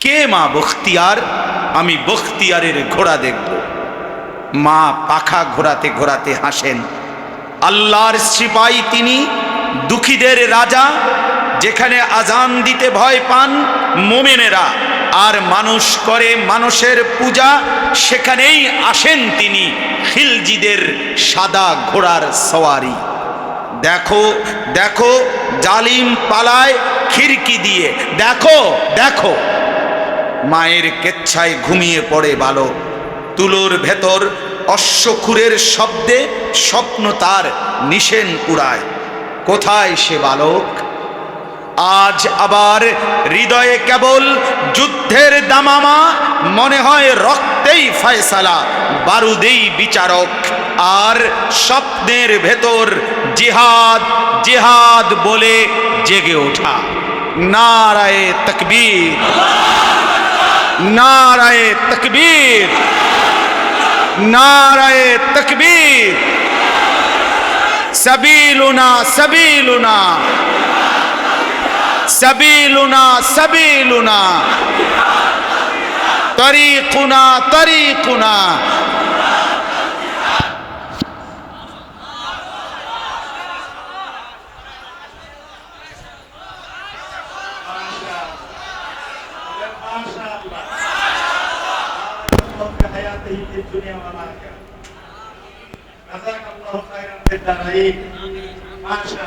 কে মা বখতিয়ার? আমি বখতিয়ারের ঘোড়া দেখব। মা পাখা ঘোরাতে ঘোরাতে হাসেন। আল্লাহর সিপাহী তিনি, দুঃখীদের রাজা। যেখানে আজান দিতে ভয় পান মোমেনেরা আর মানুষ করে মানুষের পূজা, সেখানেই আসেন তিনি খিলজিদের সাদা ঘোড়ার সওয়ারি। দেখো দেখো জালিম পালায় খিড়কি দিয়ে, দেখো দেখো। মায়ের কেচ্ছায় ঘুমিয়ে পড়ে বালক। তুলোর ভেতর অশ্বক্ষুরের শব্দে স্বপ্ন তার নিশেন উড়ায়। কোথায় সে বালক? আজ আবার হৃদয়ে কেবল যুদ্ধের দামামা, মনে হয় রক্তেই ফয়সালা, বারুদেই বিচারক। আর স্বপ্নের ভেতর জিহাদ জিহাদ বলে জেগে ওঠা। নারায়ে তাকবীর, নারায়ে তাকবীর, নারায়ে তাকবীর। সাবিলুনা সাবিলুনা, সাবিলুনা সাবিলুনা, তরিকুনা তরিকুনা। حياته في الدنيا والآخرة. جزاك الله خيرا في الدارين. ما شاء